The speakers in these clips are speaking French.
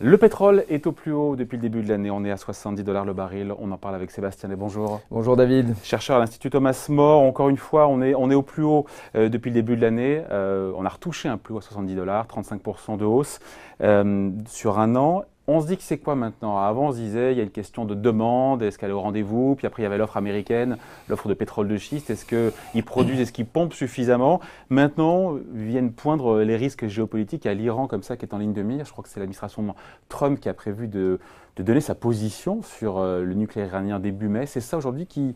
Le pétrole est au plus haut depuis le début de l'année. On est à 70 $ le baril. On en parle avec Sébastien. Et bonjour. Bonjour David. Chercheur à l'Institut Thomas More. Encore une fois, on est au plus haut depuis le début de l'année. On a retouché un plus haut à 70 $, 35% de hausse sur un an. On se dit que c'est quoi maintenant? Avant, on se disait il y a une question de demande, est-ce qu'elle est au rendez-vous? Puis après, il y avait l'offre américaine, l'offre de pétrole de schiste. Est-ce qu'ils produisent, est-ce qu'ils pompent suffisamment? Maintenant, viennent poindre les risques géopolitiques. Il y a l'Iran comme ça qui est en ligne de mire. Je crois que c'est l'administration Trump qui a prévu de donner sa position sur le nucléaire iranien début mai. C'est ça aujourd'hui qui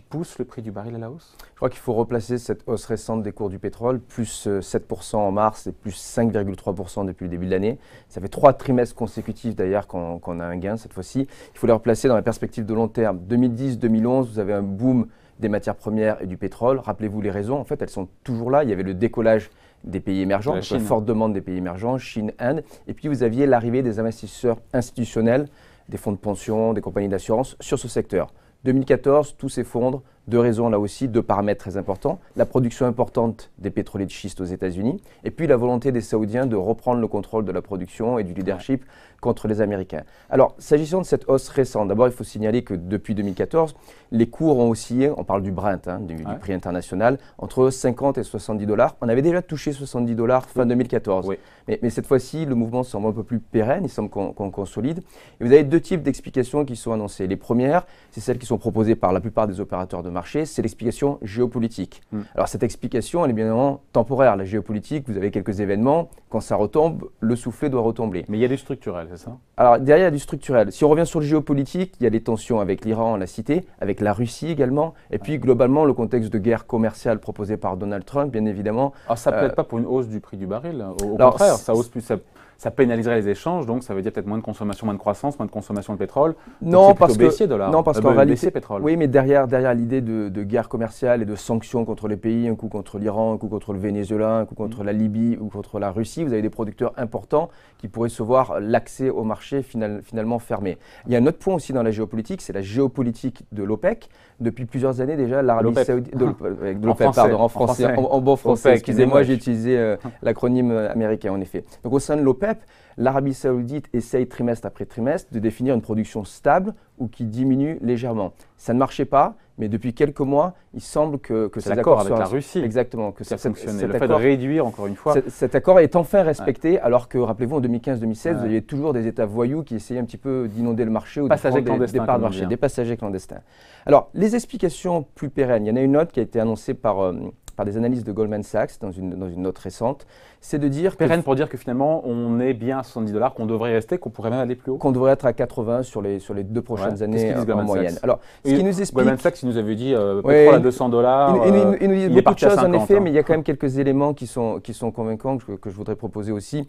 pousse le prix du baril à la hausse? Je crois qu'il faut replacer cette hausse récente des cours du pétrole, plus 7% en mars et plus 5,3% depuis le début de l'année. Ça fait 3 trimestres consécutifs d'ailleurs qu'on a un gain cette fois-ci. Il faut les replacer dans la perspective de long terme. 2010-2011, vous avez un boom des matières premières et du pétrole. Rappelez-vous les raisons, en fait, elles sont toujours là. Il y avait le décollage des pays émergents, une forte demande des pays émergents, Chine, Inde. Et puis vous aviez l'arrivée des investisseurs institutionnels, des fonds de pension, des compagnies d'assurance sur ce secteur. 2014, tout s'effondre, 2 raisons là aussi, 2 paramètres très importants. La production importante des pétroliers de schiste aux États-Unis et puis la volonté des Saoudiens de reprendre le contrôle de la production et du leadership contre les Américains. Alors, s'agissant de cette hausse récente, d'abord il faut signaler que depuis 2014, les cours ont oscillé, on parle du Brent, du prix international, entre 50 et 70 $. On avait déjà touché 70 $ fin 2014. Oui. Mais cette fois-ci, le mouvement semble un peu plus pérenne, il semble qu'on consolide. Et vous avez 2 types d'explications qui sont annoncées. Les premières, c'est celles qui sont proposées par la plupart des opérateurs de marché, c'est l'explication géopolitique. Alors cette explication, elle est bien évidemment temporaire. La géopolitique, vous avez quelques événements, quand ça retombe, le soufflet doit retomber. Mais il y a du structurel, c'est ça? Alors derrière, il y a du structurel. Si on revient sur le géopolitique, il y a les tensions avec l'Iran, on l'a cité, avec la Russie également, et puis globalement, le contexte de guerre commerciale proposé par Donald Trump, bien évidemment. Alors ça ne plaide pas pour une hausse du prix du baril, au contraire, ça pénaliserait les échanges, donc ça veut dire peut-être moins de consommation, moins de croissance, moins de consommation de pétrole. Non, parce qu'en réalité, pétrole. Oui, mais derrière l'idée de guerre commerciale et de sanctions contre les pays, un coup contre l'Iran, un coup contre le Venezuela, un coup contre la Libye ou contre la Russie, vous avez des producteurs importants qui pourraient se voir l'accès au marché finalement fermé. Il y a un autre point aussi dans la géopolitique, c'est la géopolitique de l'OPEC. Depuis plusieurs années déjà, l'Arabie Saoudite, en bon français, excusez-moi, j'ai utilisé l'acronyme américain en effet. Donc au sein de l'OPEC, l'Arabie Saoudite essaye trimestre après trimestre de définir une production stable ou qui diminue légèrement. Ça ne marchait pas, mais depuis quelques mois, il semble que cet accord avec la Russie, exactement, que ça fonctionnait. Le fait de réduire encore une fois. Cet accord est enfin respecté, alors que rappelez-vous en 2015-2016, vous aviez toujours des États voyous qui essayaient un petit peu d'inonder le marché ou de prendre des parts de marché, des passagers clandestins. Alors les explications plus pérennes, il y en a une autre qui a été annoncée par des analystes de Goldman Sachs dans une note récente, c'est de dire pérenne pour dire que finalement on est bien à 70 $, qu'on devrait rester, qu'on pourrait même aller plus haut. Qu'on devrait être à 80 sur les 2 prochaines années en moyenne. Alors, ce qui nous explique, Goldman Sachs, il nous avait dit pétrole à 200 $. Il nous dit beaucoup de choses en effet, mais il y a quand même quelques éléments qui sont convaincants que je voudrais proposer aussi.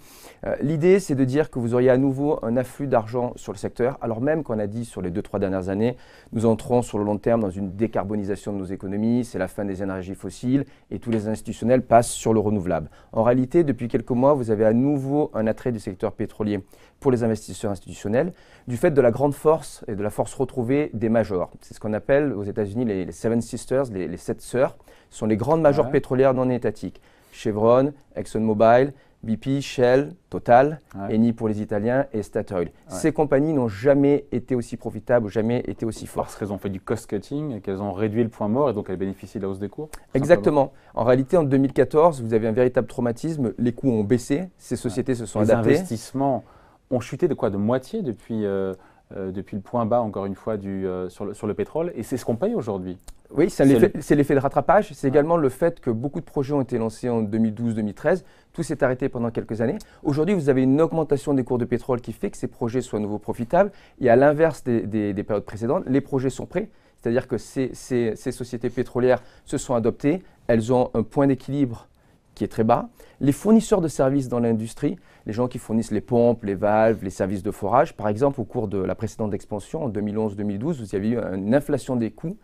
L'idée, c'est de dire que vous auriez à nouveau un afflux d'argent sur le secteur, alors même qu'on a dit sur les 2-3 dernières années, nous entrons sur le long terme dans une décarbonisation de nos économies, c'est la fin des énergies fossiles et tous les institutionnels passent sur le renouvelable. En réalité, depuis quelques mois, vous avez à nouveau un attrait du secteur pétrolier pour les investisseurs institutionnels du fait de la grande force et de la force retrouvée des majors. C'est ce qu'on appelle aux États-Unis les Seven Sisters, les 7 sœurs. Ce sont les grandes majors pétrolières non étatiques. Chevron, ExxonMobil, BP, Shell, Total, Eni pour les Italiens et Statoil. Ces compagnies n'ont jamais été aussi profitables, jamais été aussi fortes. Parce qu'elles ont fait du cost-cutting et qu'elles ont réduit le point mort et donc elles bénéficient de la hausse des cours? Exactement. En réalité, en 2014, vous avez un véritable traumatisme. Les coûts ont baissé, ces sociétés se sont adaptées. Les investissements ont chuté de quoi? De moitié depuis le point bas, encore une fois, sur le pétrole. Et c'est ce qu'on paye aujourd'hui. Oui, c'est l'effet de rattrapage. C'est également le fait que beaucoup de projets ont été lancés en 2012-2013. Tout s'est arrêté pendant quelques années. Aujourd'hui, vous avez une augmentation des cours de pétrole qui fait que ces projets soient à nouveau profitables. Et à l'inverse des périodes précédentes, les projets sont prêts. C'est-à-dire que ces sociétés pétrolières se sont adoptées. Elles ont un point d'équilibre qui est très bas. Les fournisseurs de services dans l'industrie, les gens qui fournissent les pompes, les valves, les services de forage, par exemple, au cours de la précédente expansion, en 2011-2012, vous avez eu une inflation des coûts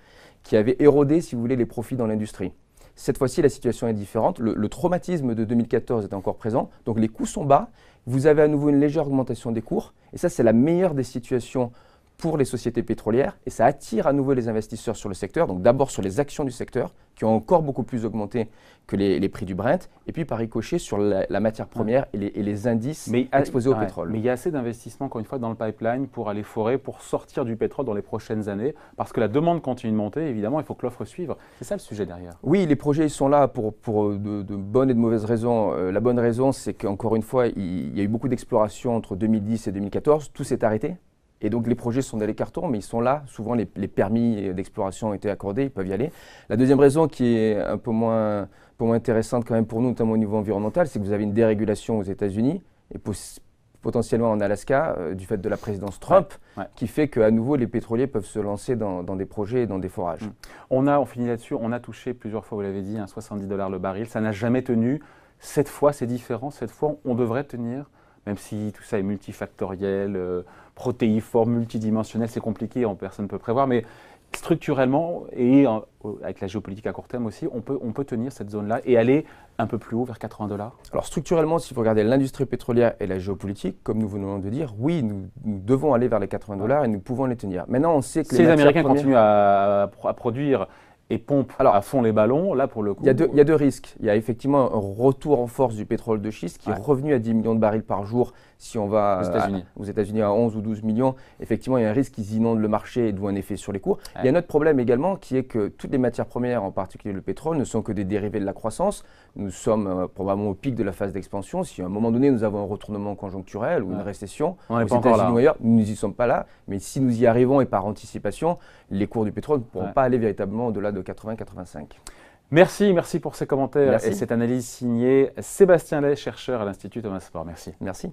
qui avait érodé, si vous voulez, les profits dans l'industrie. Cette fois-ci, la situation est différente. Le traumatisme de 2014 est encore présent. Donc, les coûts sont bas. Vous avez à nouveau une légère augmentation des cours. Et ça, c'est la meilleure des situations pour les sociétés pétrolières et ça attire à nouveau les investisseurs sur le secteur, donc d'abord sur les actions du secteur qui ont encore beaucoup plus augmenté que les prix du Brent et puis par ricochet sur la matière première et les indices exposés au pétrole. Mais il y a assez d'investissements, encore une fois, dans le pipeline pour aller forer, pour sortir du pétrole dans les prochaines années parce que la demande continue de monter, évidemment, il faut que l'offre suive. C'est ça le sujet derrière. Oui, les projets ils sont là pour de bonnes et de mauvaises raisons. La bonne raison, c'est qu'encore une fois, il y a eu beaucoup d'exploration entre 2010 et 2014, tout s'est arrêté. Et donc les projets sont dans les cartons, mais ils sont là. Souvent, les permis d'exploration ont été accordés, ils peuvent y aller. La deuxième raison qui est un peu moins intéressante quand même pour nous, notamment au niveau environnemental, c'est que vous avez une dérégulation aux États-Unis et potentiellement en Alaska du fait de la présidence Trump, qui fait qu'à nouveau les pétroliers peuvent se lancer dans des projets et dans des forages. On finit là-dessus, on a touché plusieurs fois, vous l'avez dit, 70 $ le baril. Ça n'a jamais tenu. Cette fois, c'est différent. Cette fois, on devrait tenir. Même si tout ça est multifactoriel, protéiforme, multidimensionnel, c'est compliqué, personne ne peut prévoir. Mais structurellement, et avec la géopolitique à court terme aussi, on peut tenir cette zone-là et aller un peu plus haut, vers 80 $. Alors structurellement, si vous regardez l'industrie pétrolière et la géopolitique, comme nous venons de dire, oui, nous devons aller vers les 80 $ et nous pouvons les tenir. Maintenant, on sait que si les Américains continuent à produire et pompe à fond les ballons, là pour le coup… Il y a deux risques. Il y a effectivement un retour en force du pétrole de schiste qui est revenu à 10 millions de barils par jour si on va aux États-Unis à 11 ou 12 millions. Effectivement, il y a un risque qu'ils inondent le marché et d'où un effet sur les cours. Il y a un autre problème également qui est que toutes les matières premières, en particulier le pétrole, ne sont que des dérivés de la croissance. Nous sommes probablement au pic de la phase d'expansion. Si à un moment donné, nous avons un retournement conjoncturel ou une récession, aux États-Unis ou ailleurs, nous n'y sommes pas là. Mais si nous y arrivons et par anticipation, les cours du pétrole ne pourront pas aller véritablement au-delà de 80-85. Merci pour ces commentaires et cette analyse signée Sébastien Lay, chercheur à l'Institut Thomas More. Merci. Merci.